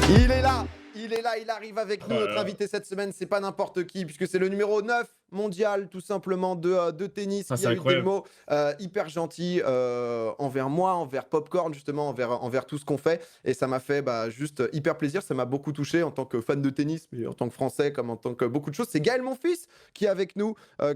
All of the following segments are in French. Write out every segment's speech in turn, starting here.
Il est là, il arrive avec Oh nous. là Notre là. invité cette semaine, c'est pas n'importe qui, puisque c'est le numéro 9 mondial, tout simplement, de tennis, Ah, qui c'est a eu des incroyable. mots hyper gentils envers moi, envers Popcorn, justement, envers tout ce qu'on fait. Et ça m'a fait juste hyper plaisir. Ça m'a beaucoup touché en tant que fan de tennis, mais en tant que Français, comme en tant que beaucoup de choses. C'est Gaël, mon fils, qui est avec nous, Oh là là,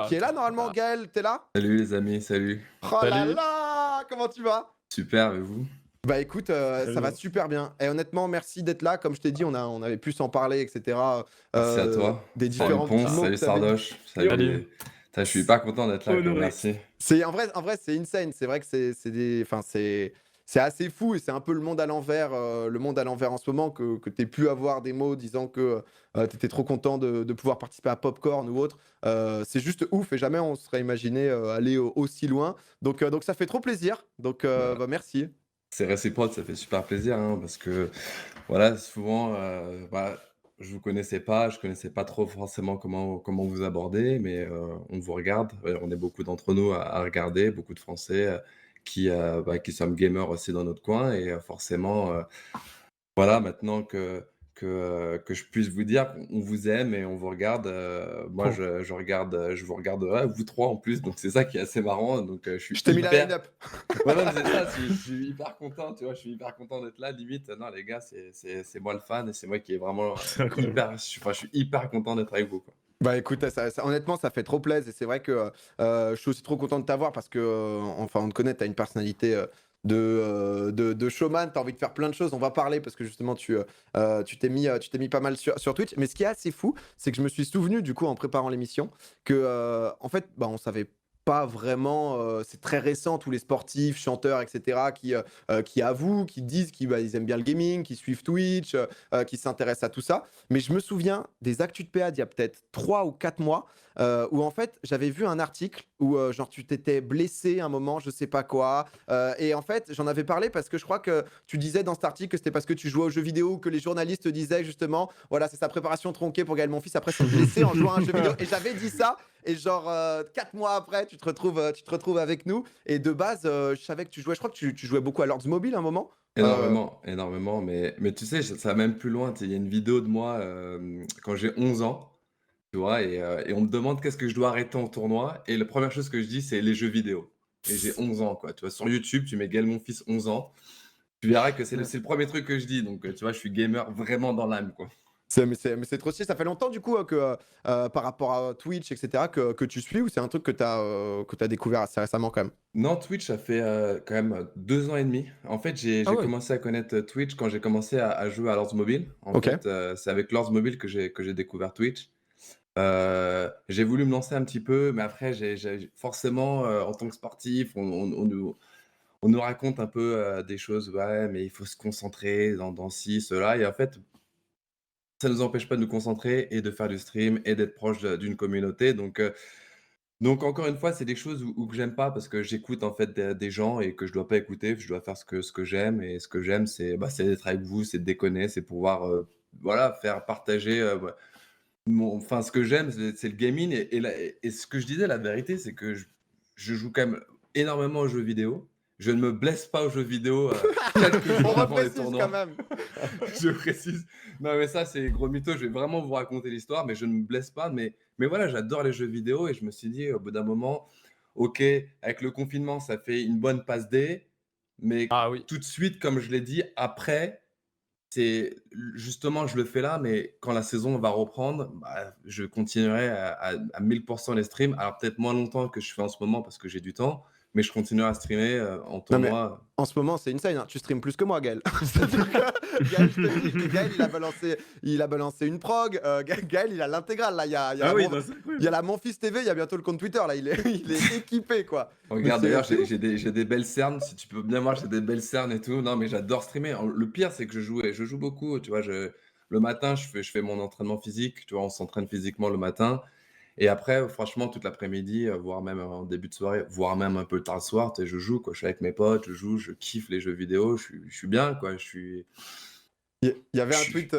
qui est là trop normalement. bien. Gaël, t'es là? Salut les amis, salut. Oh là Salut. là, comment tu vas? Super, et vous? Bah écoute, Très ça va bien. super bien et honnêtement merci d'être là. Comme je t'ai dit, on avait pu s'en parler et cetera, Merci à toi. des Salut différents petits Ponce, mots que salut tu avais dit. Sardoche, Salut. salut. Putain, je suis hyper content d'être là, quoi. Honoré. Merci. C'est en vrai c'est insane. C'est vrai que c'est assez fou et c'est un peu le monde à l'envers en ce moment que tu aies pu avoir des mots disant que, tu étais trop content de pouvoir participer à Popcorn ou autre. C'est juste ouf et jamais on se serait imaginé, aller aussi loin. Donc ça fait trop plaisir. Bah, Merci. c'est réciproque, ça fait super plaisir, hein, parce que voilà, souvent, je vous connaissais pas, je connaissais pas trop forcément comment vous aborder, mais on vous regarde. On est beaucoup d'entre nous à regarder, beaucoup de Français qui sommes gamers aussi dans notre coin, et forcément, voilà, maintenant que je puisse vous dire qu'on vous aime et on vous regarde, moi je regarde, je vous regarde, ouais, vous 3 en plus, donc c'est ça qui est assez marrant, donc je suis Je t'ai mis la hyper line-up. ouais, non, mais c'est ça, je suis hyper content, tu vois? Je suis hyper content d'être là, limite, non les gars, c'est moi le fan et c'est moi qui est vraiment, C'est incroyable. je suis hyper content d'être avec vous, quoi. Bah écoute, honnêtement, ça fait trop plaisir et c'est vrai que je suis aussi trop content de t'avoir parce que, enfin, on te connaît, tu as une personnalité de showman, tu as envie de faire plein de choses. On va parler parce que justement, tu t'es mis pas mal sur Twitch. Mais ce qui est assez fou, c'est que je me suis souvenu, du coup, en préparant l'émission, que en fait, on savait pas vraiment, c'est très récent, tous les sportifs, chanteurs, etc., qui avouent, qui disent qu'ils aiment bien le gaming, qui suivent Twitch, qui s'intéressent à tout ça. Mais je me souviens des actus de PA d'il y a peut-être 3 ou 4 mois, où en fait, j'avais vu un article où, genre tu t'étais blessé un moment, je sais pas quoi, et en fait, j'en avais parlé parce que je crois que tu disais dans cet article que c'était parce que tu jouais aux jeux vidéo, que les journalistes te disaient justement, voilà, c'est sa préparation tronquée pour Gaël Monfils après s'être blessé en jouant à un jeu vidéo et j'avais dit ça et genre, 4 mois après, tu te retrouves avec nous et de base, je savais que tu jouais, je crois que tu jouais beaucoup à Lords Mobile à un moment? Heu, Énormément, énormément, mais tu sais, ça va même plus loin, tu sais, il y a une vidéo de moi, quand j'ai 11 ans, tu vois? Et on me demande qu'est-ce que je dois arrêter en tournoi, et la première chose que je dis, c'est les jeux vidéo, et j'ai 11 ans, quoi, tu vois? Sur YouTube, tu mets Gaël Monfils 11 ans, tu verras que c'est le 1er truc que je dis, donc tu vois, je suis gamer vraiment dans l'âme, quoi. mais c'est trop stylé. Ça fait longtemps du coup, par rapport à Twitch et cetera que tu suis ou c'est un truc que tu découvert assez récemment quand même? Non, Twitch, ça fait, quand même, 2 ans et demi. En fait, Ah j'ai ouais. commencé à connaître, Twitch quand j'ai commencé à jouer à Lords Mobile. En OK. fait, c'est avec Lords Mobile que j'ai découvert Twitch. J'ai voulu me lancer un petit peu, mais après j'ai forcément, en tant que sportif, on nous raconte un peu, des choses: «Ouais, mais il faut se concentrer dans ci, cela», et en fait, ça nous empêche pas de nous concentrer et de faire du stream et d'être proche d'une communauté, donc encore une fois, c'est des choses où que j'aime pas, parce que j'écoute en fait des gens et que je dois pas écouter. Je dois faire ce que j'aime, et ce que j'aime, c'est d'être avec vous, c'est de déconner, c'est pouvoir, voilà, faire partager, enfin ce que j'aime, c'est le gaming, et ce que je disais, la vérité, c'est que je joue quand même énormément aux jeux vidéo. Je ne me blesse pas aux jeux vidéo, quelques On jours avant les reprécise quand tournois. même. Je précise. Non, mais ça, c'est gros mytho. Je vais vraiment vous raconter l'histoire, mais je ne me blesse pas. Mais voilà, j'adore les jeux vidéo, et je me suis dit, au bout d'un moment, OK, avec le confinement, ça fait une bonne passe D, mais Ah oui. tout de suite, comme je l'ai dit, après, c'est justement, je le fais là, mais quand la saison va reprendre, je continuerai à 1000 les streams. Alors peut-être moins longtemps que je fais en ce moment parce que j'ai du temps, mais je continuerai à streamer, en Non mais tournoi. en ce moment, c'est insane, hein. Tu streames plus que moi, Gaël. C'est-à-dire que Gaël, je te le dis, Gaël, il a balancé une prog. Gaël, il a l'intégrale. Là, Ah oui, non, c'est il y a incroyable. la Monfils TV, il y a bientôt le compte Twitter. Là, il est équipé, quoi. Mais Regarde, d'ailleurs, c'est ouf. j'ai des belles cernes, si tu peux bien voir, j'ai des belles cernes et tout. Non, mais j'adore streamer. Le pire, c'est que je joue beaucoup, tu vois? Le matin, je fais mon entraînement physique, tu vois? On s'entraîne physiquement le matin, et après, franchement, toute l'après-midi, voire même en début de soirée, voire même un peu tard le soir, tu sais, je joue, quoi. Je suis avec mes potes, je joue, je kiffe les jeux vidéo, je suis bien, quoi. Il y avait Je un suis tweet,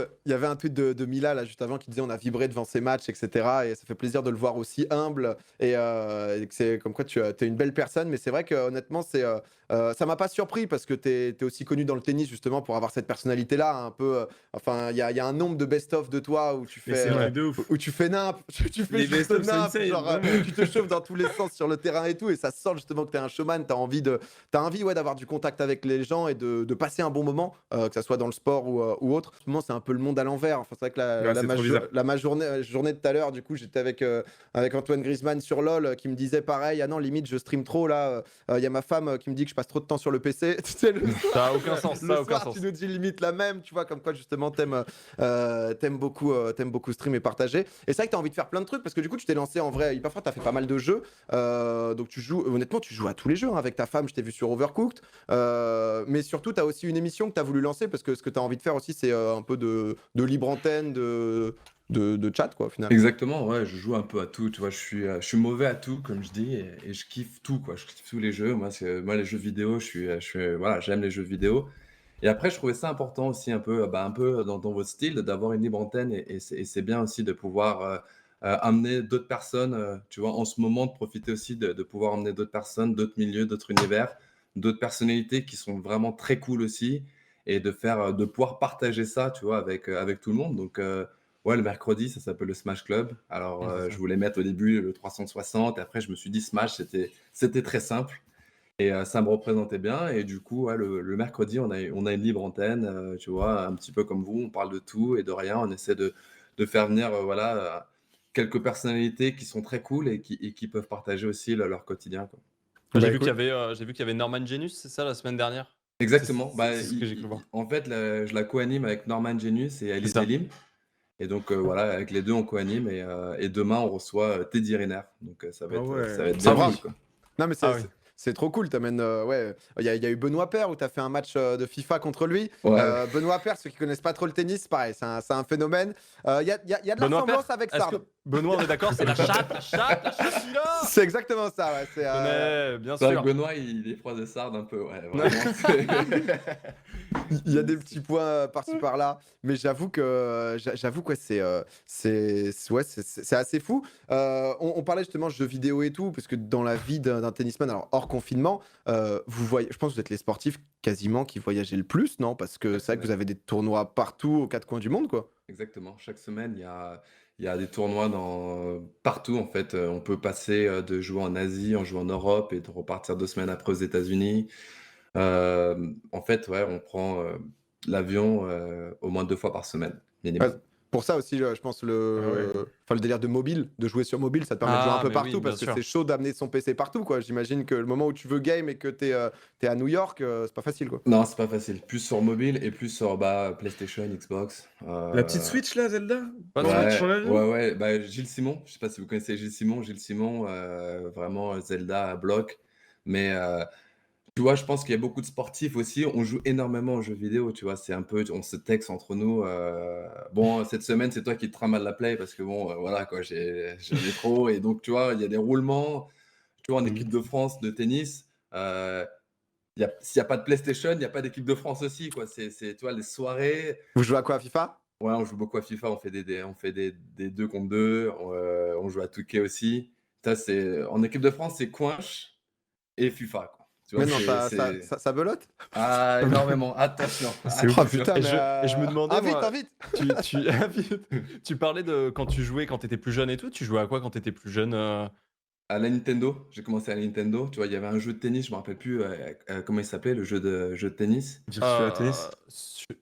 de Mila là juste avant qui disait on a vibré devant ces matchs, etc. Et ça fait plaisir de le voir aussi humble et que c'est comme quoi tu es une belle personne. Mais c'est vrai que honnêtement, Ça m'a pas surpris parce que t'es aussi connu dans le tennis justement pour avoir cette personnalité-là, un peu. Enfin, il y a un nombre de best-of de toi où tu Mais fais, c'est vrai de ouf. où tu fais nimp, tu fais Les juste best-of, c'est nimp, insane, genre vraiment. tu te chauffes dans tous les sens sur le terrain et tout, et ça sent justement que t'es un showman, t'as envie ouais, d'avoir du contact avec les gens et de passer un bon moment, que ça soit dans le sport ou autre. En ce moment, c'est un peu le monde à l'envers. Enfin, c'est vrai que Ouais, c'est trop bizarre. ma journée de tout à l'heure, du coup, j'étais avec Antoine Griezmann sur LoL qui me disait pareil, ah non, limite, je stream trop là. Il y a ma femme qui me dit que je passe trop de temps sur le PC. Tu sais, le Ça a aucun sens, le ça a aucun soir, sens. tu nous dis limite la même, tu vois, comme quoi justement t'aimes beaucoup stream et partager. Et c'est vrai que t'as envie de faire plein de trucs parce que du coup, tu t'es lancé en vrai hyper fort, t'as fait pas mal de jeux. Donc tu joues, honnêtement, tu joues à tous les jeux hein, avec ta femme, je t'ai vu sur Overcooked. Mais surtout, t'as aussi une émission que t'as voulu lancer parce que ce que t'as envie de faire aussi, c'est un peu de libre antenne, de chat, quoi, au final. Exactement, ouais, je joue un peu à tout, tu vois, je suis mauvais à tout, comme je dis, et je kiffe tout, quoi. Je kiffe tous les jeux. Moi, les jeux vidéo, voilà, j'aime les jeux vidéo. Et après, je trouvais ça important aussi, un peu dans votre style, d'avoir une libre antenne, et c'est bien aussi de pouvoir amener d'autres personnes, tu vois, en ce moment, de profiter aussi de pouvoir emmener d'autres personnes, d'autres milieux, d'autres univers, d'autres personnalités qui sont vraiment très cool aussi, et de pouvoir partager ça, tu vois, avec tout le monde. Donc, ouais, le mercredi, ça s'appelle le Smash Club. Alors, C'est ça. je voulais mettre au début le 360, et après, je me suis dit Smash, c'était très simple. Et ça me représentait bien. Et du coup, ouais, le mercredi, on a une libre antenne, tu vois, un petit peu comme vous, on parle de tout et de rien. On essaie de faire venir voilà, quelques personnalités qui sont très cool et qui peuvent partager aussi leur quotidien, quoi. J'ai Bah vu qu'il y écoute, avait, j'ai vu qu'il y avait Norman Genius, c'est ça, la semaine dernière? Exactement. Bah, C'est ce que j'ai cru voir. en fait, je la co-anime avec Norman Genius et C'est Alice ça. Delim. Et donc, voilà, avec les deux, on co-anime. Et demain, on reçoit Teddy Riner. Donc, ça va Ah ouais. être ça bien va. cool, quoi. Non, mais Ah oui. c'est trop cool. T'amènes, ouais. Il y a eu Benoît Paire où t'as fait un match de FIFA contre lui. Ouais. Benoît Paire, ceux qui connaissent pas trop le tennis, pareil, c'est un phénomène. Il y a de la Benoît Paire, ressemblance avec est-ce que Sard. Benoît, on est d'accord, c'est la chatte qu'il a? C'est exactement ça, ouais. Je connais, bien C'est vrai que sûr. Benoît, il est froid de sarde un peu, ouais, vraiment. Il y a des petits points par-ci par-là, mais j'avoue que c'est assez fou. On parlait justement jeux vidéo et tout, parce que dans la vie d'un tennisman, alors hors confinement, vous voyez, je pense que vous êtes les sportifs quasiment qui voyagez le plus, non? Parce que c'est vrai que vous avez des tournois partout aux quatre coins du monde, quoi. Exactement. Chaque semaine, il y a des tournois partout, en fait. On peut passer de jouer en Asie, on joue en Europe et de repartir 2 semaines après aux États-Unis. En fait, ouais, on prend l'avion au moins 2 fois par semaine, Ouais, minimum. pour ça aussi, je pense, Ah ouais. enfin, le délire de mobile, de jouer sur mobile, ça te permet de jouer un Ah, peu mais partout oui, bien parce que sûr. c'est chaud d'amener son PC partout, quoi. J'imagine que le moment où tu veux game et que t'es à New York, c'est pas facile, quoi. Non, c'est pas facile. Plus sur mobile et plus sur PlayStation, Xbox. La petite Switch là, Zelda? Pas de Ouais. Switch? En avion? Ouais. Bah, Gilles Simon, je sais pas si vous connaissez Gilles Simon. Gilles Simon, vraiment Zelda à bloc. Mais tu vois, je pense qu'il y a beaucoup de sportifs aussi. On joue énormément aux jeux vidéo, tu vois. C'est un peu, on se texte entre nous. Bon, cette semaine, c'est toi qui te trimballe la play parce que bon, voilà quoi, j'en ai trop. Et donc, tu vois, il y a des roulements. Tu vois, en équipe de France de tennis, s'il n'y a pas de PlayStation, il n'y a pas d'équipe de France aussi, quoi. Tu vois, les soirées. Vous jouez à quoi, à FIFA? Ouais, on joue beaucoup à FIFA, on fait des 2 contre 2, on joue à Touquet aussi. Ça, en équipe de France, c'est Coinche et FIFA, quoi. Tu vois, Mais non, ça belote? Ah, énormément, attention, C'est ouf. Oh attention. putain, Et mais je me demandais, moi, invite! tu parlais de quand tu jouais quand t'étais plus jeune et tout. Tu jouais à quoi quand t'étais plus jeune? À la Nintendo, j'ai commencé à la Nintendo. Tu vois, il y avait un jeu de tennis, je me rappelle plus comment il s'appelait, le jeu de tennis. Virtua Tennis?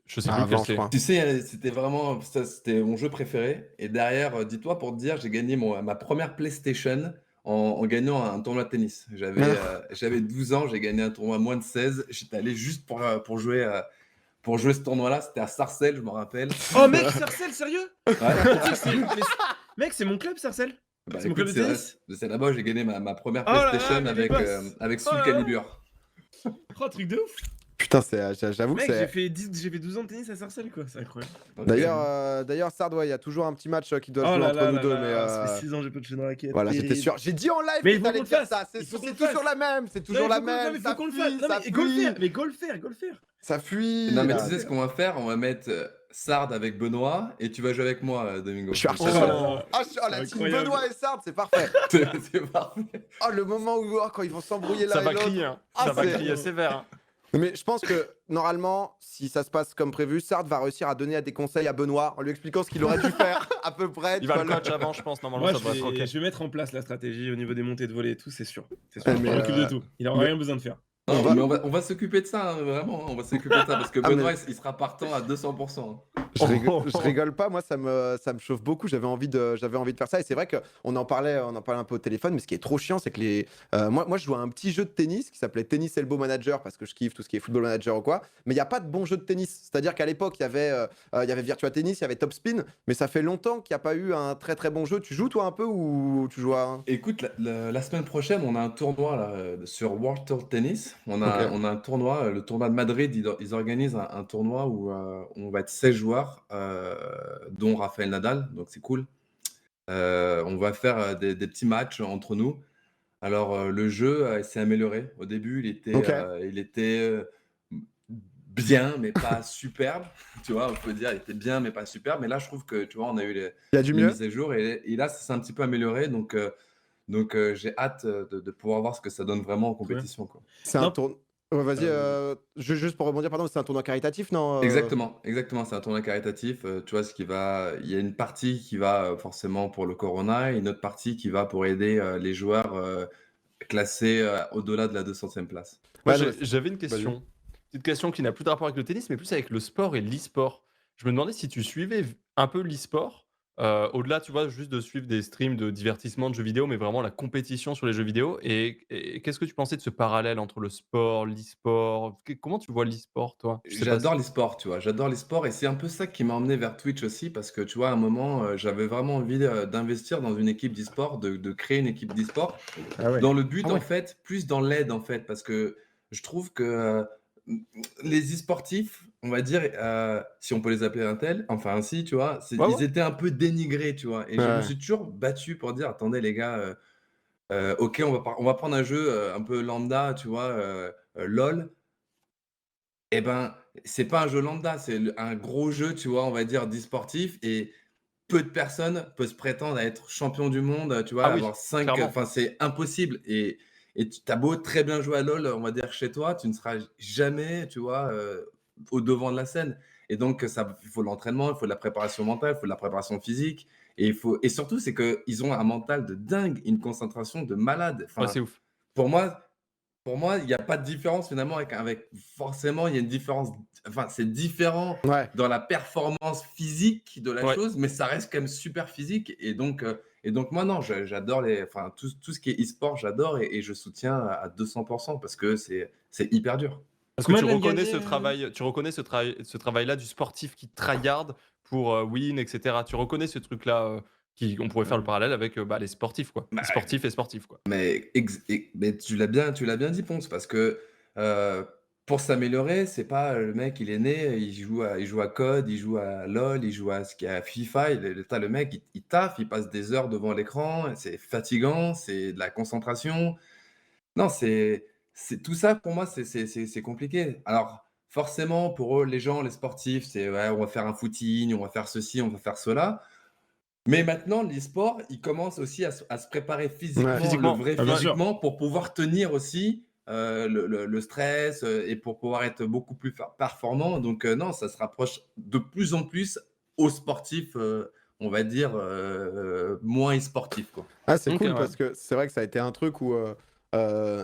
Je sais Ah, plus avant, lequel je c'est. crois. Tu sais, c'était vraiment, ça, c'était mon jeu préféré. Et derrière, dis-toi, pour te dire, j'ai gagné ma première PlayStation en gagnant un tournoi de tennis. J'avais 12 ans, j'ai gagné un tournoi à moins de 16. J'étais allé juste pour jouer ce tournoi-là. C'était à Sarcelles, je me rappelle. Oh mec, Sarcelles, sérieux? Ouais. Tu sais que mec, c'est mon club, Sarcelles. Bah, C'est mon écoute, club de tennis? c'est là-bas où j'ai gagné ma première Oh là là, PlayStation mais les avec, boss. avec Oh Soul là là. Calibur. Oh, truc de ouf. Putain, j'avoue que Mec, c'est. j'ai fait 12 ans de tennis à Sarcelles, quoi. C'est incroyable. Ok. D'ailleurs, Sard, ouais, il y a toujours un petit match qui doit se Oh jouer là entre là nous là deux, là, mais ça fait 6 ans, j'ai pas touché une raquette. voilà, j'étais terrible. sûr. J'ai dit en live Mais que il faut t'allais qu'on le dire fasse. ça. C'est Il faut qu'on le toujours fasse. la même. C'est toujours la même. Non, mais faut qu'on le fasse. Non, Ça mais go le fuit. faire. Mais go le faire. Ça fuit. Non, mais là. tu sais ce qu'on va faire? On va mettre Sard avec Benoît et tu vas jouer avec moi, Domingo. Je suis archi Je chaud. t'assure. La team incroyable. Benoît et Sard, c'est parfait. C'est parfait. Oh, le moment où quand ils vont s'embrouiller Ça l'un va et l'autre. crier, hein. Ah, Ça va c'est- crier sévère. Hein. Mais je pense que normalement, si ça se passe comme prévu, Sard va réussir à donner des conseils à Benoît en lui expliquant ce qu'il aurait dû faire à peu près. Il va tu le vois, coach avant, je pense. Normalement, Moi, ça devrait être ok. je vais mettre en place la stratégie au niveau des montées de volée et tout, c'est sûr. C'est sûr. Mais, Je m'occupe de tout. Il n'aura mais- rien besoin de faire. Non, On va- mais on va s'occuper de ça, hein, vraiment. On va s'occuper de ça parce que Ah, mais- Benoît, il sera partant à 200%. hein. Je rigole pas, moi ça me chauffe beaucoup, j'avais envie de faire ça et c'est vrai qu'on en parlait un peu au téléphone, mais ce qui est trop chiant c'est que moi je joue à un petit jeu de tennis qui s'appelait Tennis Elbow Manager parce que je kiffe tout ce qui est football manager ou quoi, mais il n'y a pas de bon jeu de tennis, c'est-à-dire qu'à l'époque il y avait Virtua Tennis, il y avait Top Spin, mais ça fait longtemps qu'il n'y a pas eu un très très bon jeu. Tu joues toi un peu ou tu joues à... Écoute, la semaine prochaine, on a un tournoi là, sur World Tour Tennis. On a un tournoi, le tournoi de Madrid. Ils organisent un tournoi où on va être 16 joueurs, dont Rafael Nadal, donc c'est cool. On va faire des petits matchs entre nous. Alors, le jeu s'est amélioré. Au début, il était bien, mais pas superbe. Tu vois, on peut dire, il était bien, mais pas superbe. Mais là, je trouve que, tu vois, on a eu Il y a du les mieux. mises à jour et là, ça s'est un petit peu amélioré. Donc, j'ai hâte de pouvoir voir ce que ça donne vraiment en compétition, quoi. C'est un Non. tournoi... vas-y, juste pour rebondir, pardon, c'est un tournoi caritatif, non Exactement, c'est un tournoi caritatif. Tu vois, il y a une partie qui va forcément pour le Corona et une autre partie qui va pour aider les joueurs classés au-delà de la 200e place. Moi, Ouais, non, mais j'avais une question. Petite question qui n'a plus de rapport avec le tennis, mais plus avec le sport et l'e-sport. Je me demandais si tu suivais un peu l'e-sport, au-delà, tu vois, juste de suivre des streams de divertissement de jeux vidéo, mais vraiment la compétition sur les jeux vidéo. Et qu'est-ce que tu pensais de ce parallèle entre le sport, l'e-sport? Comment tu vois l'e-sport, toi? Je sais pas J'adore les sports, tu vois, j'adore les sports et c'est un peu ça qui m'a emmené vers Twitch aussi parce que tu vois, à un moment, j'avais vraiment envie d'investir dans une équipe d'e-sport, de créer une équipe d'e-sport. Ah ouais. Dans le but, Ah ouais. en fait, plus dans l'aide, en fait, parce que je trouve que les e-sportifs, on va dire, si on peut les appeler enfin ainsi, tu vois, Ouais, ils ouais. étaient un peu dénigrés, tu vois. Et je me Ouais. suis toujours battu pour dire, attendez les gars, ok, on va prendre un jeu un peu lambda, tu vois, LOL. Eh ben, c'est pas un jeu lambda, c'est un gros jeu, tu vois, on va dire, d'e-sportif et peu de personnes peuvent se prétendre à être champion du monde, tu vois, Ah oui, avoir 5, clairement. enfin, c'est impossible et tu as beau très bien jouer à LOL, on va dire chez toi, tu ne seras jamais, tu vois, au devant de la scène et donc il faut l'entraînement, il faut de la préparation mentale, il faut de la préparation physique et surtout, c'est qu'ils ont un mental de dingue, une concentration de malade. Ouais, Enfin, c'est ouf. pour moi, il y a pas de différence finalement avec forcément, il y a une différence, enfin, c'est différent Ouais. dans la performance physique de la Ouais. chose, mais ça reste quand même super physique et donc moi non, j'adore enfin tout ce qui est e-sport, j'adore et je soutiens à 200% parce que c'est hyper dur. Parce que Combien tu de lanes reconnais gagnées, ce travail, ce travail-là du sportif qui tryhard pour win, etc. Tu reconnais ce truc-là, on pourrait faire le parallèle avec les sportifs, quoi. Bah, Les sportifs et sportifs, quoi. Mais tu l'as bien dit, Ponce, parce que pour s'améliorer, c'est pas le mec, il est né, il joue à COD, il joue à LOL, il joue à ce qu'il y a à FIFA. T'as le mec, il taffe, il passe des heures devant l'écran, c'est fatigant, c'est de la concentration. Non, c'est tout ça pour moi, c'est compliqué. Alors, forcément, pour eux, les gens, les sportifs, c'est ouais, on va faire un footing, on va faire ceci, on va faire cela. Mais maintenant, l'e-sport, il commence aussi à se préparer physiquement, Physiquement. le vrai Ah, bien sûr. physiquement, pour pouvoir tenir aussi le stress et pour pouvoir être beaucoup plus performant. Donc, non, ça se rapproche de plus en plus aux sportifs, on va dire, moins e-sportifs, quoi. Ah, c'est Ok, cool ouais. parce que c'est vrai que ça a été un truc où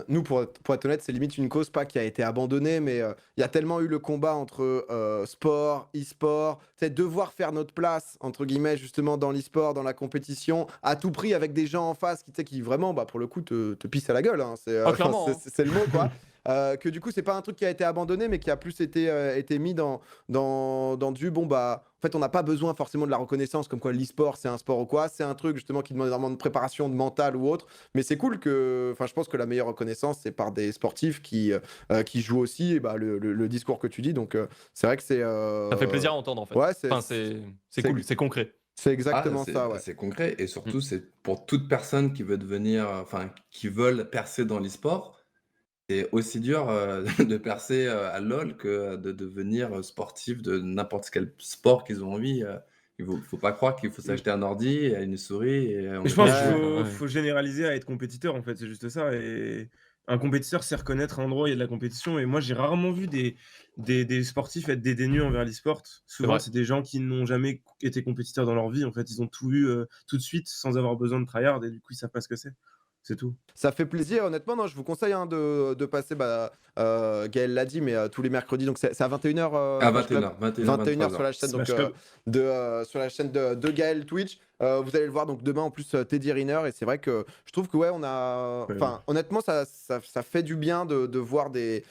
nous, pour être honnête, c'est limite une cause pas qui a été abandonnée, mais il y a tellement eu le combat entre sport, e-sport, c'est devoir faire notre place, entre guillemets, justement, dans l'e-sport, dans la compétition, à tout prix, avec des gens en face qui vraiment, bah, pour le coup, te pissent à la gueule. Hein. Ah, clairement, hein. C'est le mot, quoi. Que du coup, c'est pas un truc qui a été abandonné, mais qui a plus été mis dans du bon, bah. En fait, on n'a pas besoin forcément de la reconnaissance, comme quoi l'e-sport, c'est un sport ou quoi. C'est un truc, justement, qui demande énormément de préparation, de mental ou autre. Mais c'est cool que. Enfin, je pense que la meilleure reconnaissance, c'est par des sportifs qui jouent aussi et bah, le discours que tu dis. Donc, c'est vrai que c'est. Ça fait plaisir à entendre, en fait. Ouais, Enfin, c'est c'est- cool, c'est concret. c'est Ah, exactement ça, ouais. c'est concret et surtout, c'est pour toute personne qui veut devenir, enfin, qui veulent percer dans l'e-sport. c'est aussi dur de percer à LoL que de devenir sportif de n'importe quel sport qu'ils ont envie. Faut pas croire qu'il faut s'acheter un ordi, et une souris et on Mais je peut pense Ouais, qu'il jouer. faut, ouais. faut généraliser à être compétiteur, en fait, c'est juste ça. Et un compétiteur sait reconnaître un endroit où il y a de la compétition. Et moi, j'ai rarement vu des sportifs être dédaigneux envers l'e-sport. Souvent, vrai. c'est des gens qui n'ont jamais été compétiteurs dans leur vie. En fait, ils ont tout eu tout de suite sans avoir besoin de tryhard. Et du coup, ils savent pas ce que c'est. C'est tout. ça fait plaisir, honnêtement. Non, je vous conseille hein, de passer. Gaël l'a dit, mais tous les mercredis, donc c'est à 21h À Twitch Club. 21h, 21h, 21h sur 23h. la chaîne, donc, Smash Club. sur la chaîne de Gaël Twitch. Vous allez le voir donc demain en plus Teddy Riner et c'est vrai que je trouve que ouais on a Ouais. enfin honnêtement ça fait du bien de voir des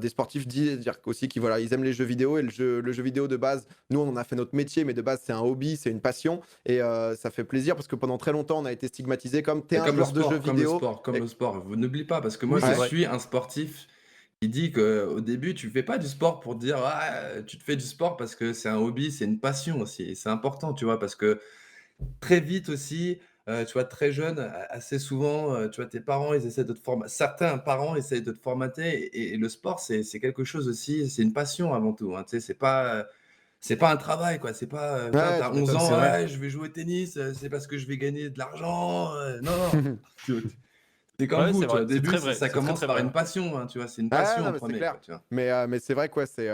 sportifs dire aussi qu'ils voilà ils aiment les jeux vidéo et le jeu vidéo de base nous on en a fait notre métier mais de base c'est un hobby c'est une passion et ça fait plaisir parce que pendant très longtemps on a été stigmatisé comme t'es Et un comme le joueur de jeux sport, comme le vidéo sport, comme et- le sport. Vous n'oubliez pas, parce que moi, Oui, c'est je vrai. suis un sportif qui dit qu'au début, tu fais pas du sport pour dire ah, tu te fais du sport parce que c'est un hobby, c'est une passion aussi. Et c'est important, tu vois, parce que très vite aussi, tu vois, très jeune, assez souvent, tu vois, tes parents, ils essaient de te formater. Certains parents essayent de te formater. Et le sport, c'est quelque chose aussi, c'est une passion avant tout. Hein, tu sais, c'est pas un travail, quoi. C'est pas, tu vois, ouais t'as tu 11 m'étonnes C'est ans, vrai. ouais, je vais jouer au tennis, c'est parce que je vais gagner de l'argent. Non, non. Tu C'est comme Ouais, vous, c'est tu vois, vrai, au c'est début, très vrai, ça c'est très, commence très par vrai, une ouais. passion, hein, tu vois? C'est une Ah passion non en mais c'est premier, clair quoi, tu vois? mais c'est vrai quoi c'est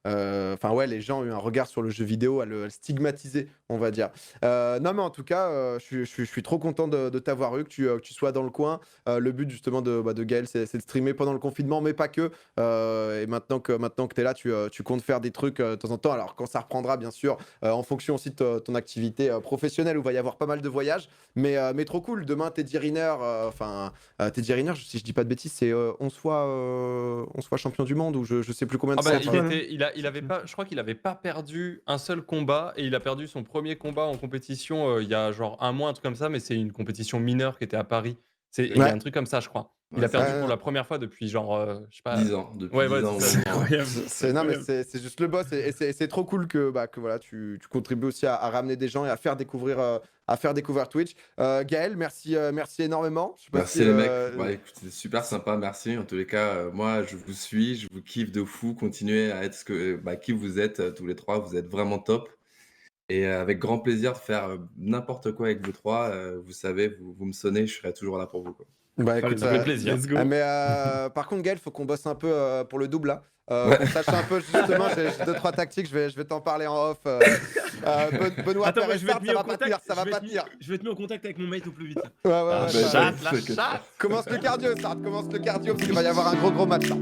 enfin ouais les gens ont eu un regard sur le jeu vidéo à le stigmatiser on va dire. Non mais en tout cas je suis trop content de t'avoir eu que tu sois dans le coin. Le but justement de Gaël c'est de streamer pendant le confinement mais pas que. Et maintenant que tu es là tu comptes faire des trucs de temps en temps alors quand ça reprendra bien sûr en fonction aussi de ton activité professionnelle où il va y avoir pas mal de voyages mais trop cool demain Teddy Riner Teddy Riner, si je dis pas de bêtises, c'est 11 fois champion du monde ou je sais plus combien de Ah bah, fois. Sept il fois, Enfin, non? était, il avait pas, je crois qu'il avait pas perdu un seul combat et il a perdu son premier combat en compétition il y a genre un mois, un truc comme ça, mais c'est une compétition mineure qui était à Paris. Il y a ouais, un truc comme ça, je crois. Il Ouais, a c'est perdu ça. pour euh, la première fois depuis genre, je sais pas. 10 ans, depuis Ouais, 10 ouais, c'est ans ça. ou C'est 11 ans, ouais. incroyable. C'est non mais incroyable. c'est juste le boss et c'est trop cool que voilà tu contribues aussi à ramener des gens et à faire découvrir Twitch. Gaël, merci énormément. Je sais pas si Merci les mecs. Bah, écoute, c'est super sympa, merci. En tous les cas, moi, je vous suis, je vous kiffe de fou. Continuez à être qui vous êtes, tous les 3, vous êtes vraiment top et avec grand plaisir de faire, n'importe quoi avec vous 3. Vous savez, vous me sonnez, je serai toujours là pour vous, quoi. bah Allez, écoute Ça fait plaisir. let's go. mais par contre Gaël, faut qu'on bosse un peu pour le double là. Ouais. Qu'on sache un peu justement, j'ai deux trois tactiques, je vais t'en parler en off. Benoît Attends, moi, je vais Pérez-Sard, être mis ça en va pas tenir, contact. ça va pas tenir. Je vais être mis en contact avec mon mate au plus vite. Ouais, La ouais, Bah, ça- chatte, la t'inquiète pas. chatte. Commence le cardio, Sard, commence le cardio parce qu'il va y avoir un gros match là.